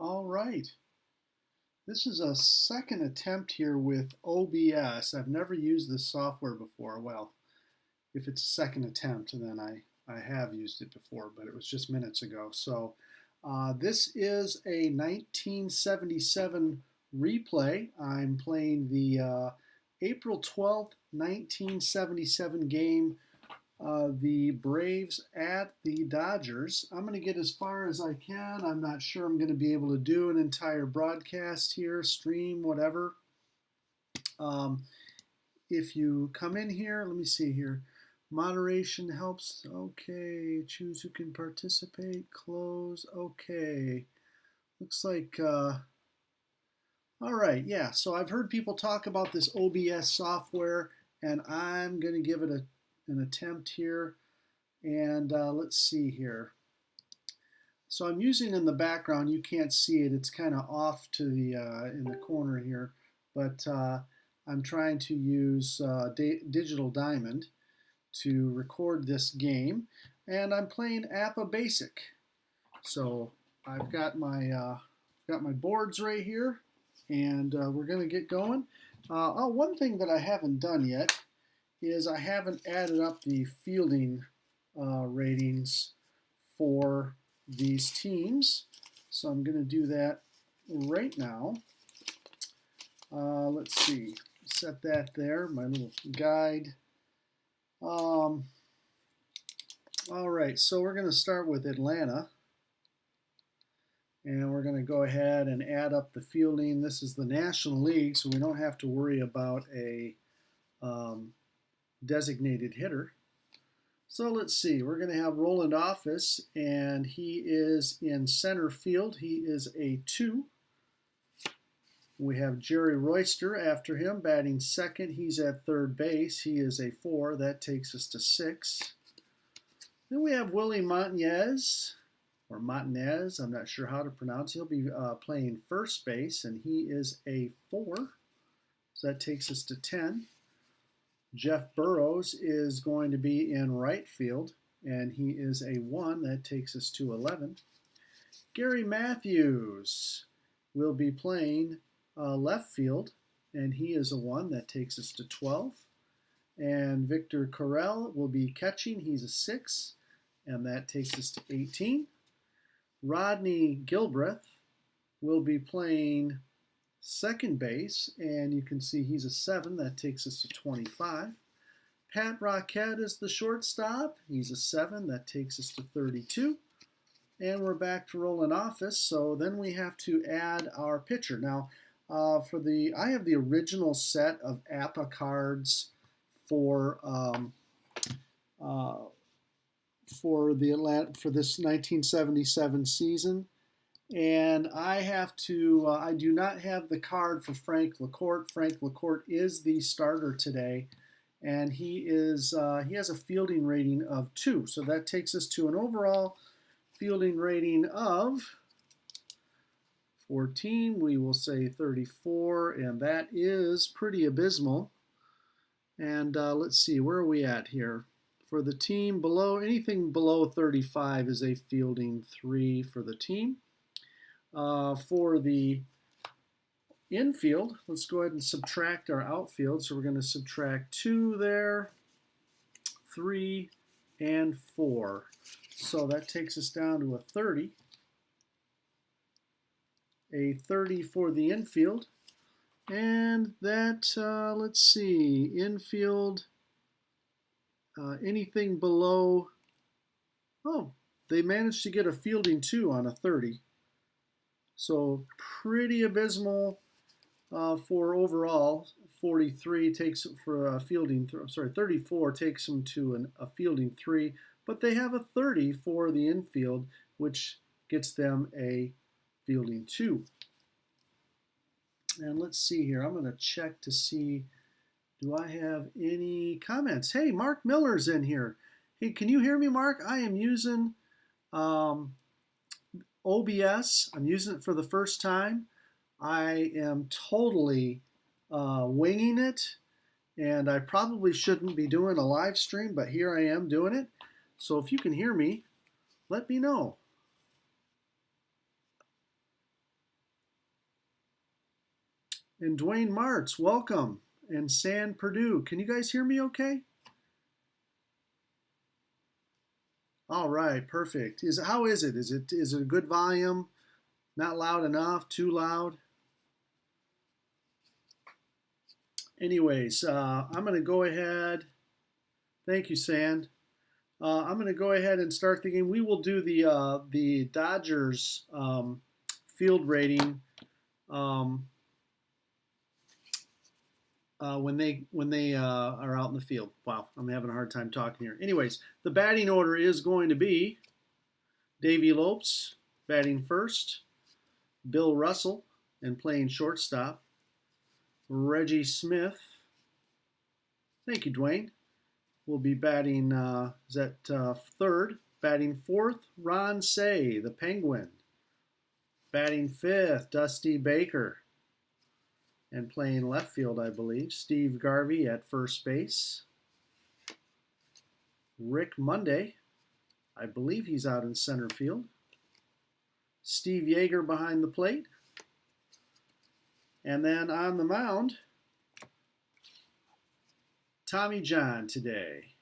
All right. This is a second attempt here with OBS. I've never used this software before. Well, if it's a second attempt, then I have used it before, but it was just minutes ago. So this is a 1977 replay. I'm playing the April 12th, 1977 game, the Braves at the Dodgers. I'm going to get as far as I can. I'm not sure I'm going to be able to do an entire broadcast here, stream, whatever. If you come in here, let me see here. Moderation helps. Okay, choose who can participate. Close. Okay. Looks like, all right, yeah. So I've heard people talk about this OBS software, and I'm going to give it an attempt here. And let's see here. So I'm using in the background, you can't see it, it's kind of off to the in the corner here, but I'm trying to use Digital Diamond to record this game, and I'm playing APBA Basic. So I've got my boards right here, and we're going to get going. One thing that I haven't done yet is I haven't added up the fielding ratings for these teams. So I'm going to do that right now. Let's see, set that there, my little guide. All right, so we're going to start with Atlanta. And we're going to go ahead and add up the fielding. This is the National League, so we don't have to worry about a designated hitter. So let's see, we're going to have Roland Office, and he is in center field. He is a 2. We have Jerry Royster after him, batting second. He's at third base. He is a 4. That takes us to 6. Then we have Willie Montanez, or Montanez, I'm not sure how to pronounce. He'll be playing first base, and he is a 4. So that takes us to 10. Jeff Burrows is going to be in right field, and he is a 1. That takes us to 11. Gary Matthews will be playing left field, and he is a 1. That takes us to 12. And Victor Correll will be catching. He's a 6, and that takes us to 18. Rodney Gilbreth will be playing second base, and you can see he's a 7. That takes us to 25. Pat Roquette is the shortstop. He's a 7. That takes us to 32. And we're back to Roland Office, so then we have to add our pitcher. Now, I have the original set of APBA cards for this 1977 season. And I do not have the card for Frank LaCourte. Frank LaCourte is the starter today, and he has a fielding rating of 2. So that takes us to an overall fielding rating of 14. We will say 34, and that is pretty abysmal. And let's see, where are we at here? For the team below, anything below 35 is a fielding 3 for the team. For the infield, let's go ahead and subtract our outfield. So we're going to subtract 2 there, 3, and 4. So that takes us down to a 30. A 30 for the infield. And that, let's see, infield, anything below, they managed to get a fielding 2 on a 30. So pretty abysmal for overall. 43 takes for a fielding, 34 takes them to a fielding 3, but they have a 30 for the infield, which gets them a fielding 2. And let's see here. I'm going to check to see, do I have any comments? Hey, Mark Miller's in here. Hey, can you hear me, Mark? I am using OBS. I'm using it for the first time. I am totally winging it, and I probably shouldn't be doing a live stream, but here I am doing it. So if you can hear me, let me know. And Dwayne Martz, welcome. And San Purdue. Can you guys hear me okay? All right, perfect. How is it? Is it a good volume? Not loud enough? Too loud? Anyways, I'm going to go ahead. Thank you, Sand. I'm going to go ahead and start the game. We will do the Dodgers field rating when they are out in the field. Wow, I'm having a hard time talking here. Anyways, the batting order is going to be Davey Lopes batting first, Bill Russell and playing shortstop, Reggie Smith. Thank you, Dwayne. Will be batting third. Batting fourth, Ron Say, the Penguin. Batting fifth, Dusty Baker. And playing left field, I believe, Steve Garvey at first base. Rick Monday, I believe he's out in center field. Steve Yeager behind the plate. And then on the mound, Tommy John today.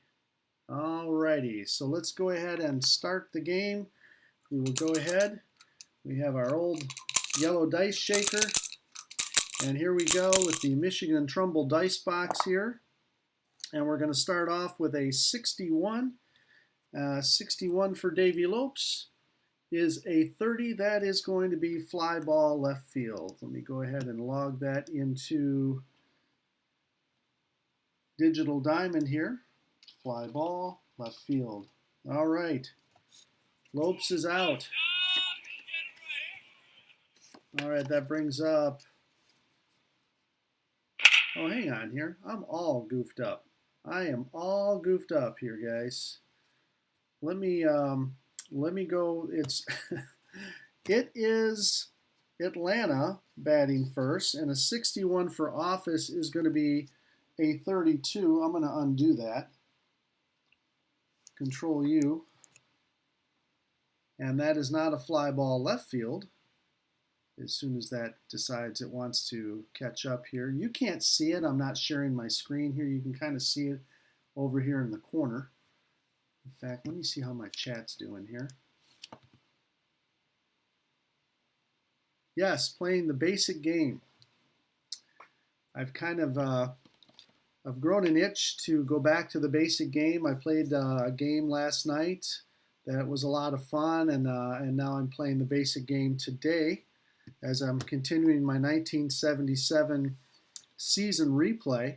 Alrighty, so let's go ahead and start the game. We will go ahead. We have our old yellow dice shaker. And here we go with the Michigan Trumbull dice box here. And we're going to start off with a 61. 61 for Davey Lopes is a 30. That is going to be fly ball left field. Let me go ahead and log that into Digital Diamond here. Fly ball left field. All right. Lopes is out. All right, that brings up... Oh, hang on here. I'm all goofed up. I am all goofed up here, guys. Let me go. It is Atlanta batting first, and a 61 for Office is going to be a 32. I'm going to undo that. Control U. And that is not a fly ball left field. As soon as that decides it wants to catch up here. You can't see it. I'm not sharing my screen here. You can kind of see it over here in the corner. In fact, let me see how my chat's doing here. Yes, playing the basic game. I've kind of I've grown an itch to go back to the basic game. I played a game last night that was a lot of fun, and now I'm playing the basic game today as I'm continuing my 1977 season replay.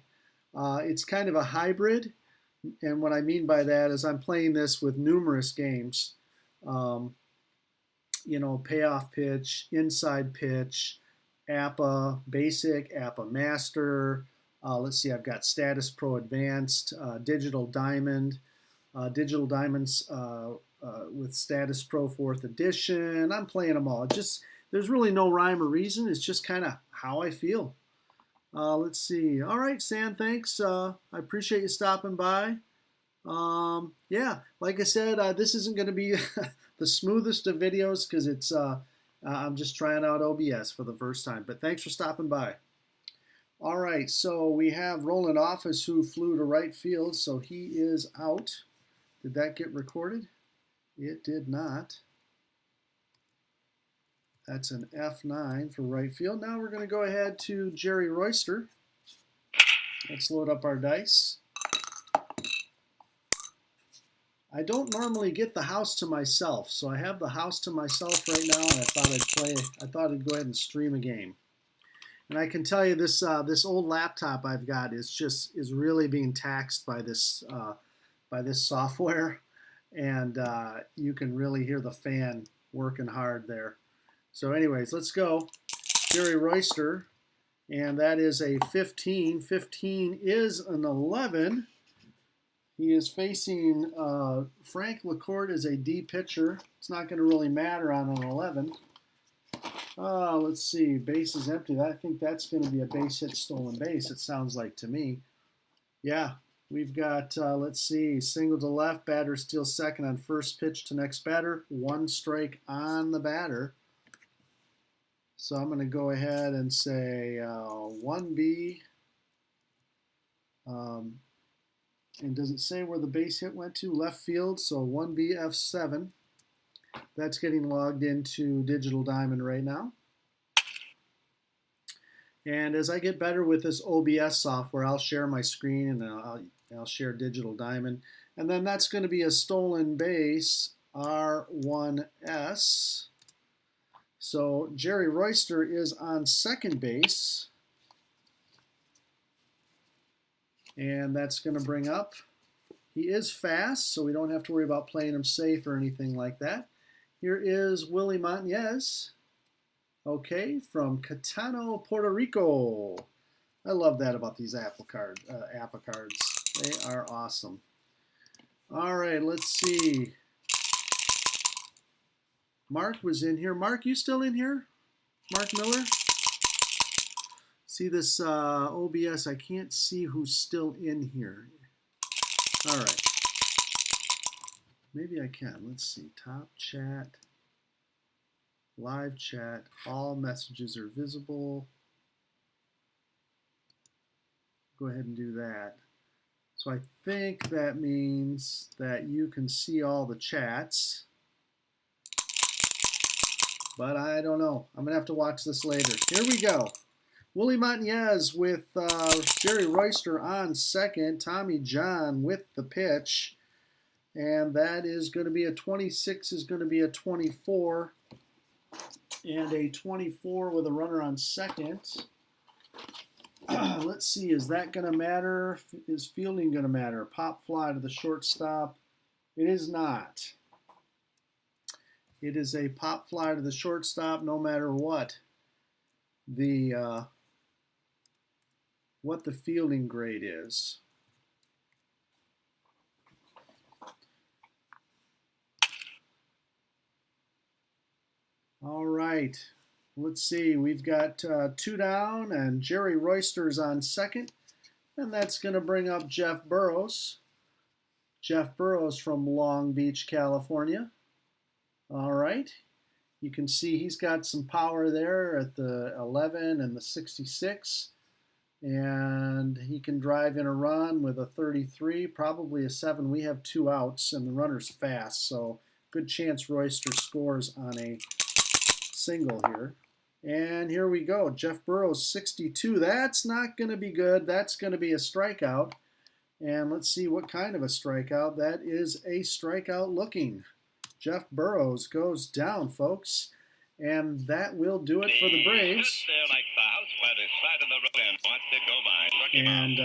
It's kind of a hybrid, and what I mean by that is I'm playing this with numerous games. You know, payoff pitch, inside pitch, APBA Basic, APBA Master. Let's see, I've got Status Pro Advanced, Digital Diamond, Digital Diamonds with Status Pro 4th Edition. I'm playing them all. There's really no rhyme or reason. It's just kind of how I feel. Let's see. All right, Sam, thanks. I appreciate you stopping by. Yeah, like I said, this isn't going to be the smoothest of videos because it's I'm just trying out OBS for the first time. But thanks for stopping by. All right, so we have Roland Office who flew to right field, so he is out. Did that get recorded? It did not. That's an F9 for right field. Now we're going to go ahead to Jerry Royster. Let's load up our dice. I don't normally get the house to myself, so I have the house to myself right now, and I thought I'd go ahead and stream a game. And I can tell you this this old laptop I've got is really being taxed by this software, and you can really hear the fan working hard there. So anyways, let's go. Jerry Royster, and that is a 15. 15 is an 11. He is facing Frank LaCourte as a D pitcher. It's not going to really matter on an 11. Let's see, base is empty. I think that's going to be a base hit, stolen base, it sounds like to me. Yeah, we've got, let's see, single to left, batter steals second on first pitch to next batter. One strike on the batter. So I'm going to go ahead and say 1B. And does it say where the base hit went to? Left field, so 1B F7. That's getting logged into Digital Diamond right now. And as I get better with this OBS software, I'll share my screen and I'll share Digital Diamond. And then that's going to be a stolen base, R1S. So Jerry Royster is on second base. And that's going to bring up, he is fast, so we don't have to worry about playing him safe or anything like that. Here is Willie Montanez, okay, from Catano, Puerto Rico. I love that about these APBA cards. They are awesome. All right, let's see. Mark was in here. Mark, you still in here? Mark Miller? See this OBS, I can't see who's still in here. All right. Maybe I can. Let's see. Top chat, live chat, all messages are visible. Go ahead and do that. So I think that means that you can see all the chats. But I don't know. I'm going to have to watch this later. Here we go. Willie Montanez with Jerry Royster on second. Tommy John with the pitch. And that is going to be a 26 is going to be a 24. And a 24 with a runner on second. Let's see, is that going to matter? Is fielding going to matter? Pop fly to the shortstop. It is not. It is a pop fly to the shortstop no matter what the fielding grade is. All right, let's see. We've got 2 down, and Jerry Royster's on second, and that's going to bring up Jeff Burrows. Jeff Burrows from Long Beach, California. All right, you can see he's got some power there at the 11 and the 66. And he can drive in a run with a 33, probably a 7. We have 2 outs, and the runner's fast, so good chance Royster scores on a single here. And here we go. Jeff Burrows, 62. That's not going to be good. That's going to be a strikeout. And let's see what kind of a strikeout. That is a strikeout looking. Jeff Burrows goes down, folks. And that will do it for the Braves. And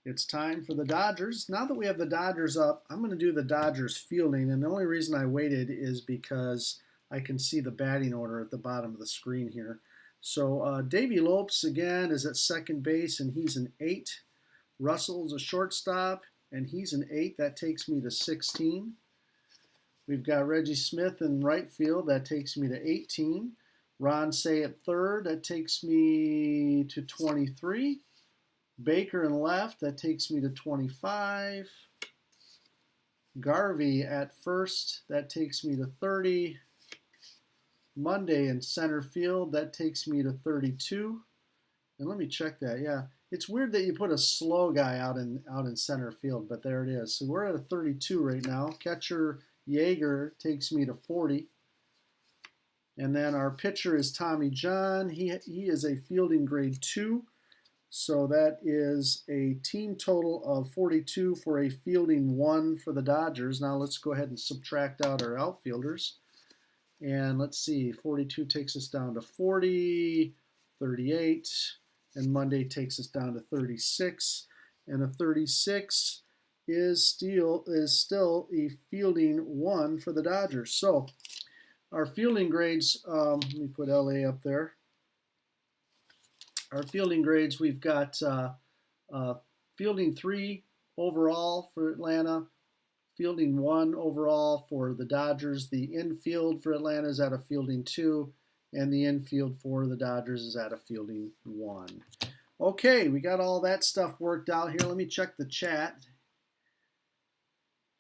it's time for the Dodgers. Now that we have the Dodgers up, I'm going to do the Dodgers fielding. And the only reason I waited is because I can see the batting order at the bottom of the screen here. So Davey Lopes, again, is at second base, and he's an 8. Russell's a shortstop, and he's an 8. That takes me to 16. We've got Reggie Smith in right field. That takes me to 18. Ron Say at third. That takes me to 23. Baker in left. That takes me to 25. Garvey at first. That takes me to 30. Monday in center field. That takes me to 32. And let me check that. Yeah, it's weird that you put a slow guy out in center field, but there it is. So we're at a 32 right now. Catcher Yeager takes me to 40. And then our pitcher is Tommy John. He is a fielding grade 2. So that is a team total of 42 for a fielding 1 for the Dodgers. Now let's go ahead and subtract out our outfielders. And let's see, 42 takes us down to 40, 38, and Monday takes us down to 36. And a 36 is still a fielding 1 for the Dodgers. So our fielding grades, let me put LA up there. Our fielding grades, we've got fielding 3 overall for Atlanta, fielding 1 overall for the Dodgers. The infield for Atlanta is at a fielding 2, and the infield for the Dodgers is at a fielding 1. Okay, we got all that stuff worked out here. Let me check the chat.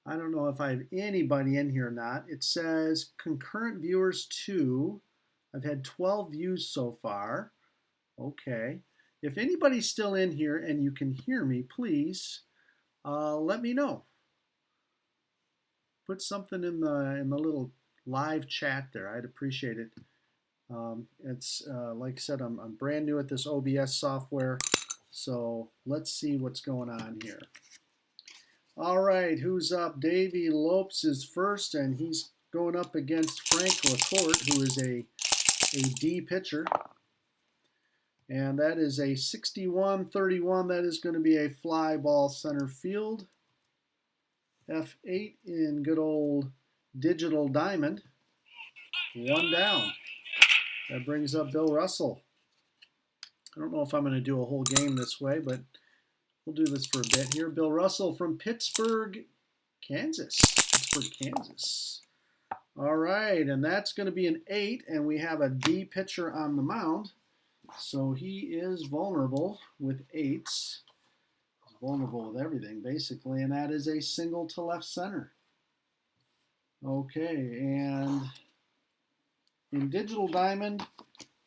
I don't know if I have anybody in here or not. It says concurrent viewers 2, I've had 12 views so far. Okay. If anybody's still in here and you can hear me, please let me know. Put something in the little live chat there. I'd appreciate it. It's like I said, I'm brand new at this OBS software, so let's see what's going on here. All right, who's up? Davey Lopes is first, and he's going up against Frank Lacourt, who is a D pitcher. And that is a 61-31. That is going to be a fly ball center field. F8 in good old Digital Diamond. One down. That brings up Bill Russell. I don't know if I'm going to do a whole game this way, but we'll do this for a bit here. Bill Russell from Pittsburgh, Kansas. Pittsburgh, Kansas. All right, and that's going to be an 8, and we have a D pitcher on the mound. So he is vulnerable with 8s. He's vulnerable with everything, basically, and that is a single to left center. Okay, and in Digital Diamond,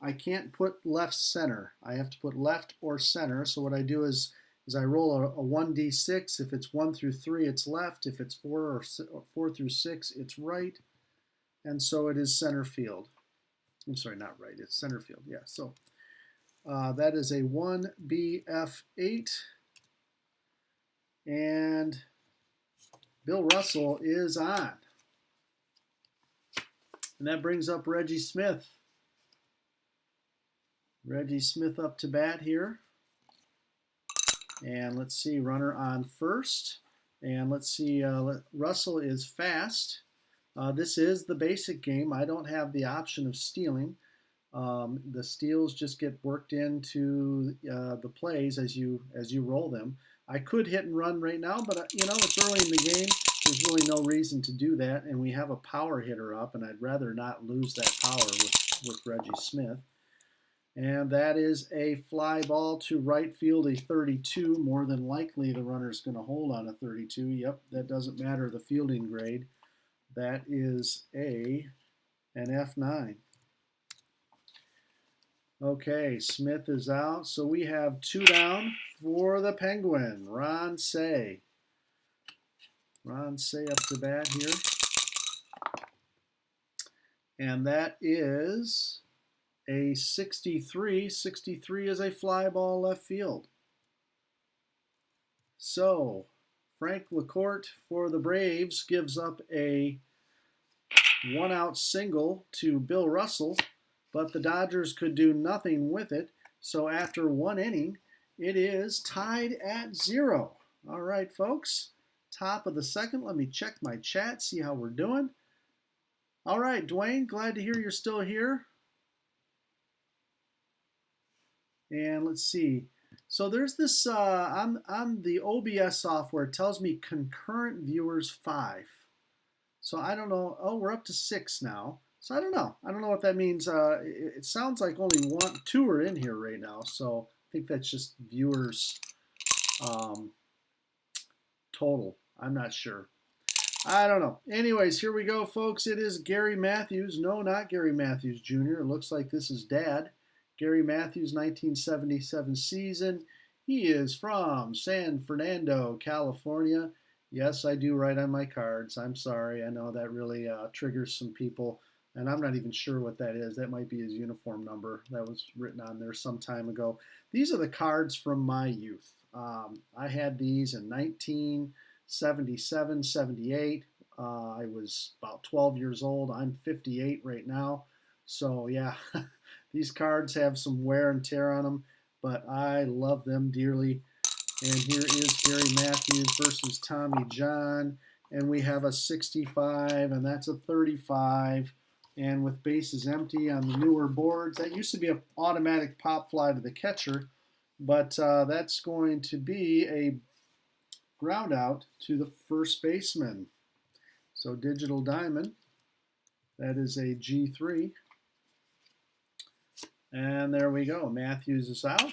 I can't put left center. I have to put left or center. So what I do is I roll a 1d6. If it's 1 through 3, it's left. If it's 4 through 6, it's right. And so it is center field. I'm sorry, not right. It's center field. Yeah, so that is a 1BF8. And Bill Russell is on. And that brings up Reggie Smith. Reggie Smith up to bat here. And let's see, runner on first. And let's see, Russell is fast. This is the basic game. I don't have the option of stealing. The steals just get worked into the plays as you roll them. I could hit and run right now, but it's early in the game. There's really no reason to do that, and we have a power hitter up, and I'd rather not lose that power with Reggie Smith. And that is a fly ball to right field, a 32. More than likely, the runner's going to hold on a 32. Yep, that doesn't matter the fielding grade. That is an F9. Okay, Smith is out, so we have 2 down for the Penguin. Ron Say. Ron Say up to bat here. And that is a 63. 63 is a fly ball left field. So, Frank Lacourt for the Braves gives up a 1-out single to Bill Russell, but the Dodgers could do nothing with it. So after 1 inning, it is tied at 0. All right, folks. Top of the second. Let me check my chat, see how we're doing. All right, Dwayne, glad to hear you're still here. And let's see. So there's this, on the OBS software, it tells me concurrent viewers 5. So I don't know. Oh, we're up to 6 now. So I don't know. I don't know what that means. It sounds like only 2 are in here right now. So I think that's just viewers total. I'm not sure. I don't know. Anyways, here we go, folks. It is Gary Matthews. No, not Gary Matthews Jr. It looks like this is Dad. Gary Matthews, 1977 season. He is from San Fernando, California. Yes, I do write on my cards. I'm sorry. I know that really triggers some people, and I'm not even sure what that is. That might be his uniform number. That was written on there some time ago. These are the cards from my youth. I had these in 1977, 78. I was about 12 years old. I'm 58 right now. So, yeah, these cards have some wear and tear on them, but I love them dearly. And here is Gary Matthews versus Tommy John. And we have a 65, and that's a 35. And with bases empty on the newer boards, that used to be an automatic pop fly to the catcher, but that's going to be a ground out to the first baseman. So Digital Diamond, that is a G3. And there we go. Matthews is out.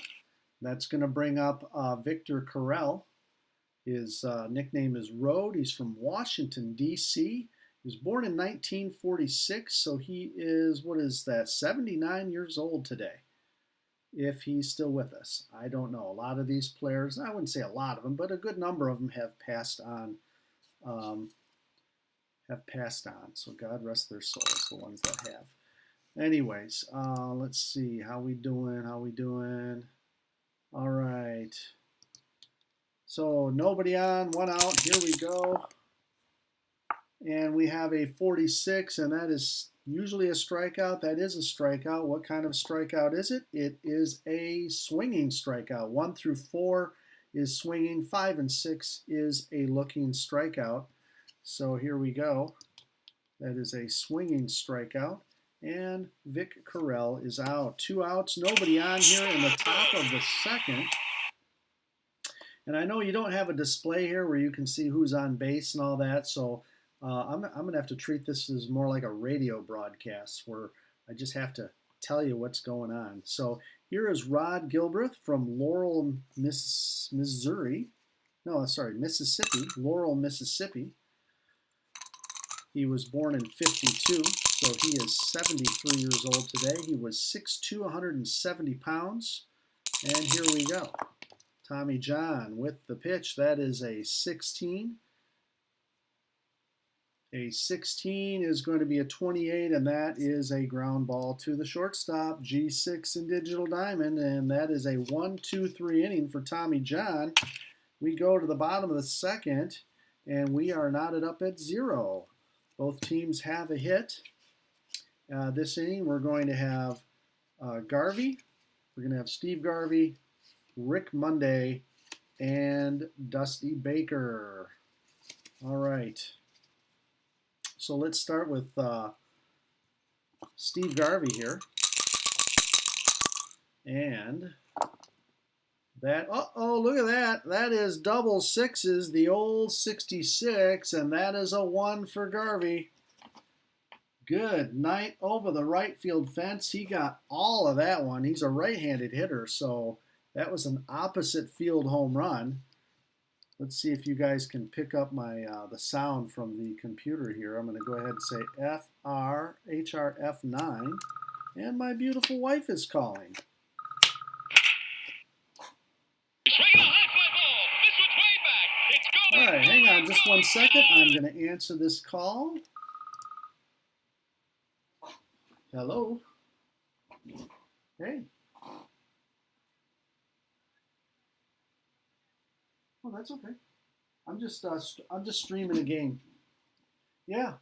That's going to bring up Victor Carell. His nickname is Road. He's from Washington, D.C., He was born in 1946, so he is, what is that, 79 years old today, if he's still with us. I don't know. A lot of these players, I wouldn't say a lot of them, but a good number of them have passed on. So God rest their souls, the ones that have. Anyways, let's see. How we doing? All right. So nobody on, one out. Here we go. And we have a 46, and that is usually a strikeout. That is a strikeout. What kind of strikeout is it? It is a swinging strikeout. 1 through 4 is swinging. 5 and 6 is a looking strikeout. So here we go. That is a swinging strikeout. And Vic Carell is out. 2 outs, nobody on here in the top of the second. And I know you don't have a display here where you can see who's on base and all that, so I'm going to have to treat this as more like a radio broadcast where I just have to tell you what's going on. So here is Rod Gilbreth from Laurel, Mississippi. Laurel, Mississippi. He was born in 52, so he is 73 years old today. He was 6'2", 170 pounds. And here we go. Tommy John with the pitch. That is a 16. A 16 is going to be a 28, and that is a ground ball to the shortstop. G6 in Digital Diamond, and that is a 1-2-3 inning for Tommy John. We go to the bottom of the second, and we are knotted up at 0. Both teams have a hit. This inning, we're going to have Garvey. We're going to have Steve Garvey, Rick Monday, and Dusty Baker. All right. So let's start with Steve Garvey here. And that, look at that. That is double sixes, the old 66, and that is a 1 for Garvey. Good night over the right field fence. He got all of that one. He's a right-handed hitter, so that was an opposite field home run. Let's see if you guys can pick up my the sound from the computer here. I'm going to go ahead and say HRF9, and my beautiful wife is calling. All right, hang on just 1 second. I'm going to answer this call. Hello. Hey. Oh, that's okay. I'm just streaming a game. Yeah,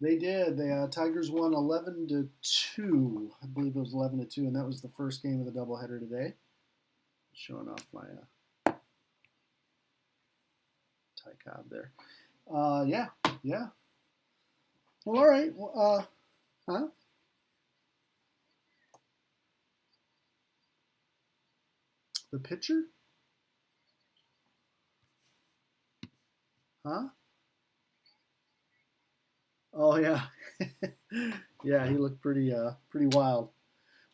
they did. The Tigers won 11-2. I believe it was 11-2, and that was the first game of the doubleheader today. Showing off my Ty Cobb there. Yeah. Well, all right. Huh? The pitcher? Huh? Oh yeah. Yeah, he looked pretty wild.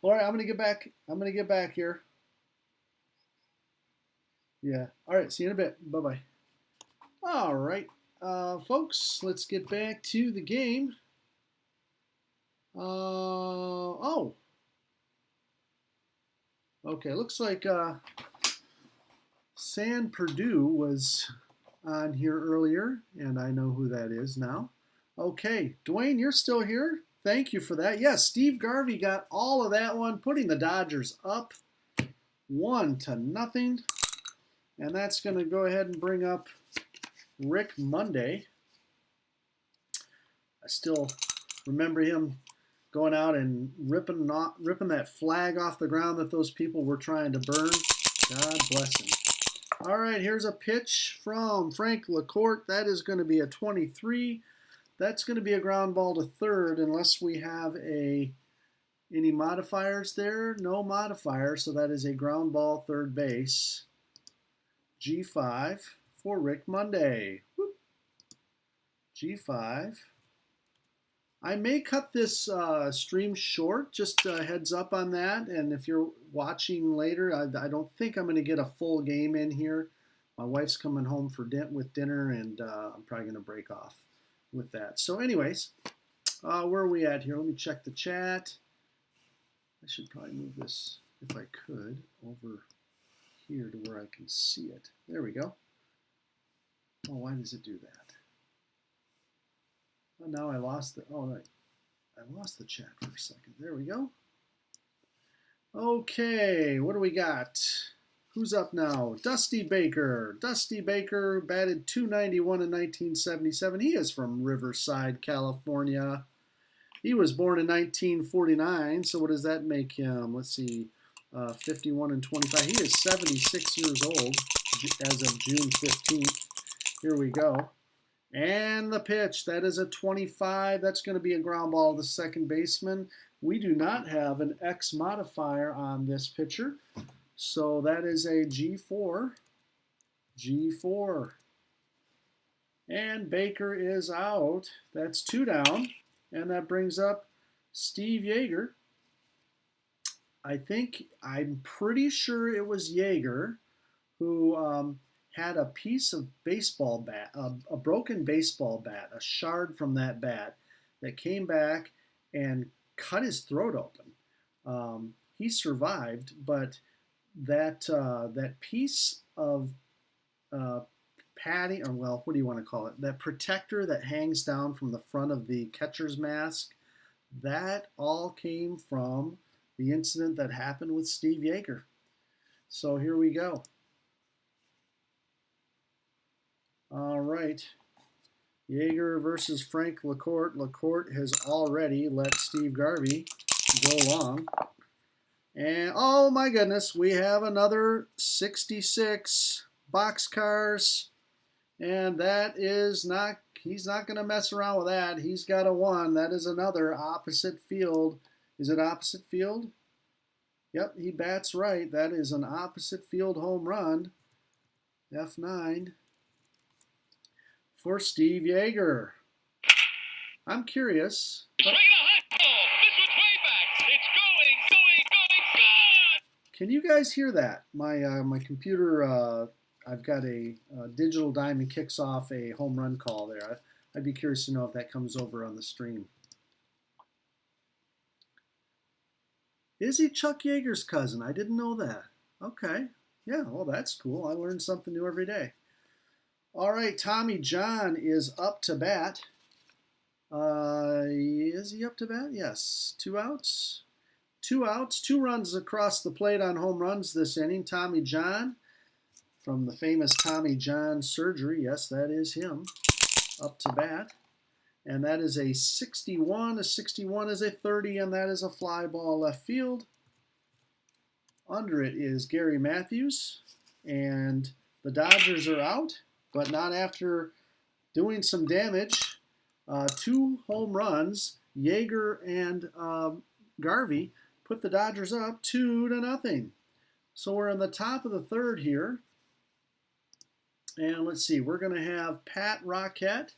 All right, I'm gonna get back here. Yeah. All right, see you in a bit. Bye-bye. All right, folks, let's get back to the game. Okay, looks like San Purdue was on here earlier, and I know who that is now. Okay, Dwayne, you're still here. Thank you for that. Yes, Steve Garvey got all of that one, putting the Dodgers up 1-0. And that's going to go ahead and bring up Rick Monday. I still remember him going out and ripping that flag off the ground that those people were trying to burn. God bless him. All right, here's a pitch from Frank LaCourte. That is going to be a 23. That's going to be a ground ball to third unless we have any modifiers there. No modifier, so that is a ground ball third base. G5 for Rick Monday. Whoop. G5. I may cut this stream short, just a heads up on that. And if you're watching later, I don't think I'm going to get a full game in here. My wife's coming home with dinner, and I'm probably going to break off with that. So anyways, where are we at here? Let me check the chat. I should probably move this, if I could, over here to where I can see it. There we go. Oh, why does it do that? Oh, now I lost the, oh, I lost the chat for a second. There we go. Okay, what do we got? Who's up now? Dusty Baker. Dusty Baker batted .291 in 1977. He is from Riverside, California. He was born in 1949, so what does that make him? Let's see, 51 and 25. He is 76 years old as of June 15th. Here we go. And the pitch, that is a 25. That's going to be a ground ball to the second baseman. We do not have an X modifier on this pitcher, so that is a G4. G4. And Baker is out. That's 2 down. And that brings up Steve Yeager. I'm pretty sure it was Yeager who had a piece of baseball bat, a broken baseball bat, a shard from that bat that came back and cut his throat open. He survived, but that piece of padding, or well, what do you want to call it? That protector that hangs down from the front of the catcher's mask, that all came from the incident that happened with Steve Yeager. So here we go. All right. Yeager versus Frank LaCourte. LaCourte has already let Steve Garvey go long. And oh my goodness, we have another 66 boxcars. And that is not, he's not going to mess around with that. He's got a 1. That is another opposite field. Is it opposite field? Yep, he bats right. That is an opposite field home run. F9 for Steve Yeager. I'm curious. Can you guys hear that? My computer, I've got a digital diamond kicks off a home run call there. I'd be curious to know if that comes over on the stream. Is he Chuck Yeager's cousin? I didn't know that. Okay. Yeah, well, that's cool. I learn something new every day. All right, Tommy John is up to bat. Is he up to bat? Yes. 2 outs. 2 outs. 2 runs across the plate on home runs this inning. Tommy John from the famous Tommy John surgery. Yes, that is him. Up to bat. And that is a 61. A 61 is a 30, and that is a fly ball left field. Under it is Gary Matthews. And the Dodgers are out, but not after doing some damage. 2 home runs. Yeager and Garvey put the Dodgers up 2-0. So we're in the top of the 3rd here. And let's see, we're going to have Pat Roquette.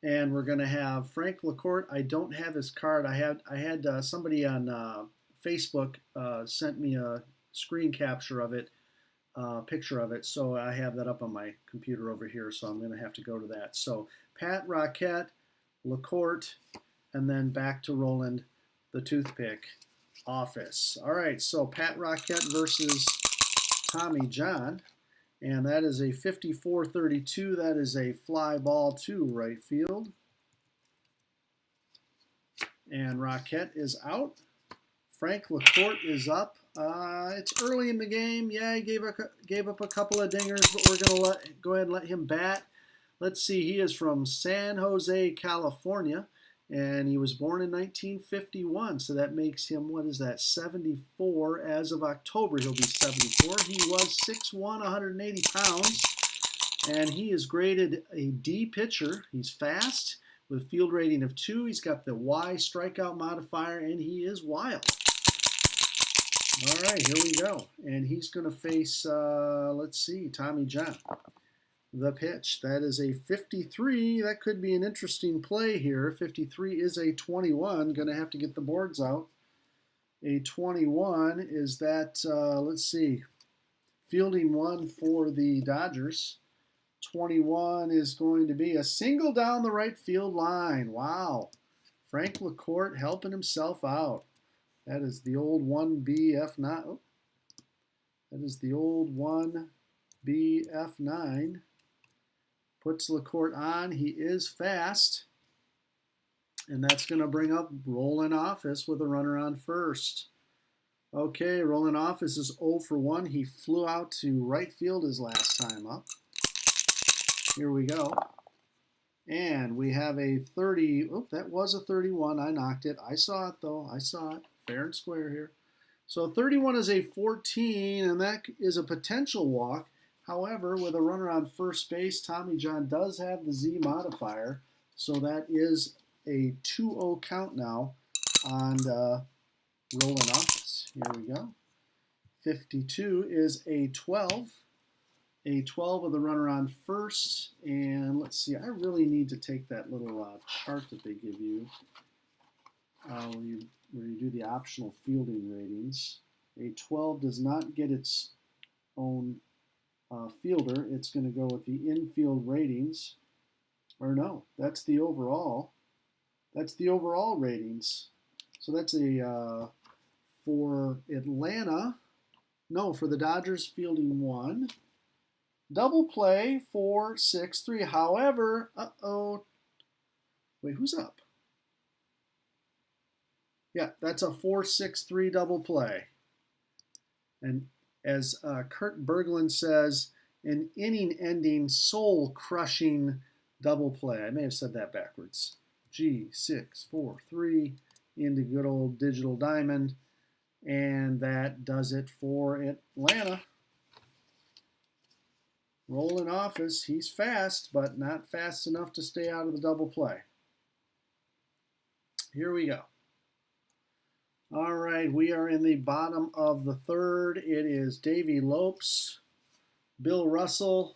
And we're going to have Frank LaCourte. I don't have his card. I had somebody on Facebook sent me a screen capture of it, picture of it. So I have that up on my computer over here. So I'm going to have to go to that. So Pat Roquette, LaCourte, and then back to Roland, the toothpick office. All right. So Pat Roquette versus Tommy John. And that is a 54-32. That is a fly ball to right field. And Roquette is out. Frank LaCourte is up. It's early in the game. Yeah, he gave up a couple of dingers, but we're going to go ahead and let him bat. Let's see. He is from San Jose, California. And he was born in 1951, so that makes him, what is that, 74. As of October, he'll be 74. He was 6'1", 180 pounds, and he is graded a D pitcher. He's fast with a field rating of 2. He's got the Y strikeout modifier, and he is wild. All right, here we go. And he's going to face, let's see, Tommy John. The pitch, that is a 53. That could be an interesting play here. 53 is a 21. Going to have to get the boards out. A 21 is that, let's see, fielding 1 for the Dodgers. 21 is going to be a single down the right field line. Wow. Frank LaCourte helping himself out. That is the old 1BF9. Oh, that is the old 1BF9. Puts LaCourte on. He is fast. And that's going to bring up Roland Office with a runner on first. Okay, Roland Office is 0 for 1. He flew out to right field his last time up. Here we go. And we have a 30. Oh, that was a 31. I knocked it. I saw it, though. I saw it. Fair and square here. So 31 is a 14, and that is a potential walk. However, with a runner on first base, Tommy John does have the Z modifier. So that is a 2-0 count now on Roland Office. Here we go. 52 is a 12. A 12 with a runner on first. And let's see, I really need to take that little chart that they give you where you do the optional fielding ratings. A 12 does not get its own fielder. It's going to go with the infield ratings. Or no, that's the overall. That's the overall ratings. So that's a, for Atlanta, no, for the Dodgers fielding 1. Double play 4-6-3. However, wait, who's up? Yeah, that's a 4-6-3 double play. And as Kurt Berglund says, an inning-ending, soul-crushing double play. I may have said that backwards. G6-4-3 into good old Digital Diamond. And that does it for Atlanta. Roland Office, he's fast, but not fast enough to stay out of the double play. Here we go. All right, we are in the bottom of the third. It is Davey Lopes, Bill Russell,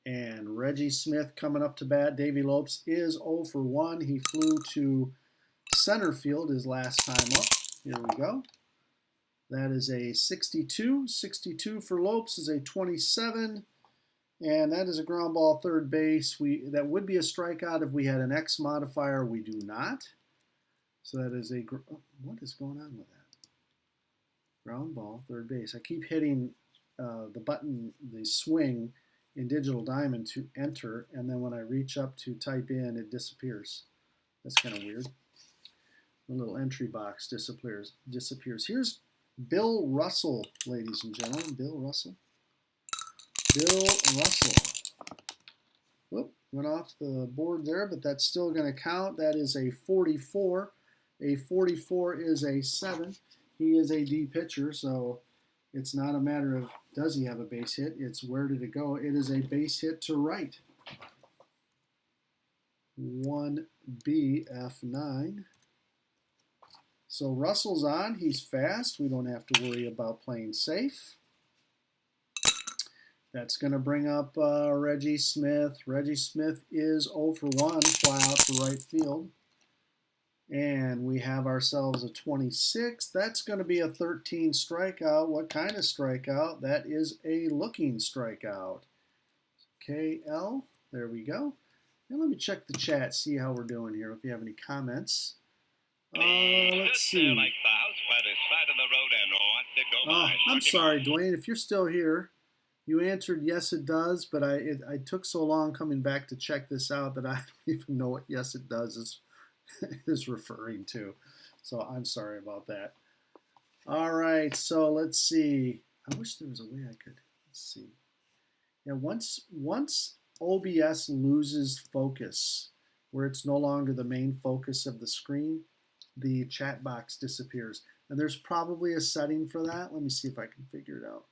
and Reggie Smith coming up to bat. Davey Lopes is 0 for 1. He flew to center field his last time up. Here we go. That is a 62. 62 for Lopes is a 27. And that is a ground ball third base. That would be a strikeout if we had an X modifier. We do not. So that is a, what is going on with that? Ground ball third base. I keep hitting the button, the swing in Digital Diamond to enter, and then when I reach up to type in, it disappears. That's kind of weird. The little entry box disappears. Here's Bill Russell, ladies and gentlemen. Bill Russell. Bill Russell. Whoop, went off the board there, but that's still going to count. That is a 44. A 44 is a 7. He is a D pitcher, so it's not a matter of does he have a base hit. It's where did it go. It is a base hit to right. 1BF9. So Russell's on. He's fast. We don't have to worry about playing safe. That's going to bring up Reggie Smith. Reggie Smith is 0 for 1, fly out to right field. And we have ourselves a 26. That's going to be a 13 strikeout. What kind of strikeout? That is a looking strikeout. KL, there we go. And let me check the chat, see how we're doing here, if you have any comments. Let's see. I'm sorry, Dwayne, if you're still here. You answered yes, it does, but I took so long coming back to check this out that I don't even know what yes, it does is referring to. So I'm sorry about that. All right, so let's see. I wish there was a way I could, let's see. Yeah, once OBS loses focus, where it's no longer the main focus of the screen, the chat box disappears. And there's probably a setting for that. Let me see if I can figure it out.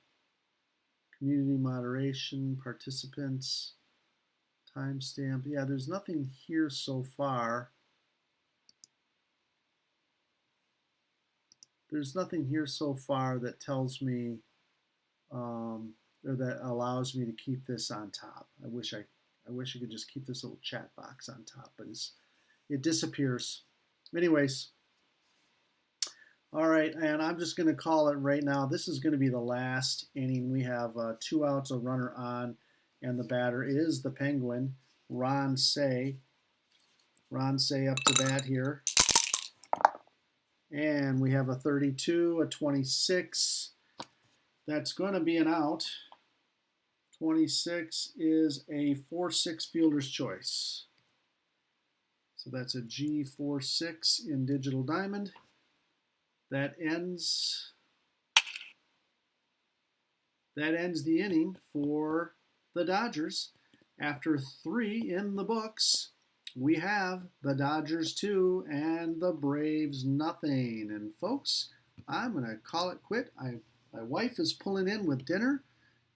Community moderation, participants, timestamp. Yeah, there's nothing here so far. There's nothing here so far that tells me or that allows me to keep this on top. I wish I could just keep this little chat box on top, but it disappears. Anyways. All right, and I'm just going to call it right now. This is going to be the last inning. We have 2 outs, a runner on, and the batter is the Penguin, Ron Say. Ron Say up to bat here. And we have a 32, a 26. That's going to be an out. 26 is a 4-6 fielder's choice. So that's a G46 in Digital Diamond. That ends the inning for the Dodgers. After 3 in the books, we have the Dodgers 2 and the Braves nothing. And folks, I'm going to call it quit. My wife is pulling in with dinner,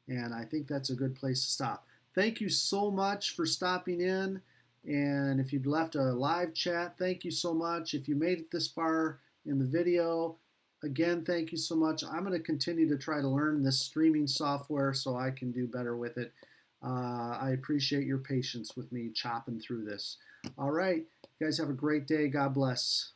and I think that's a good place to stop. Thank you so much for stopping in. And if you've left a live chat, thank you so much. If you made it this far in the video, again, thank you so much. I'm going to continue to try to learn this streaming software so I can do better with it. I appreciate your patience with me chopping through this. All right, you guys have a great day. God bless.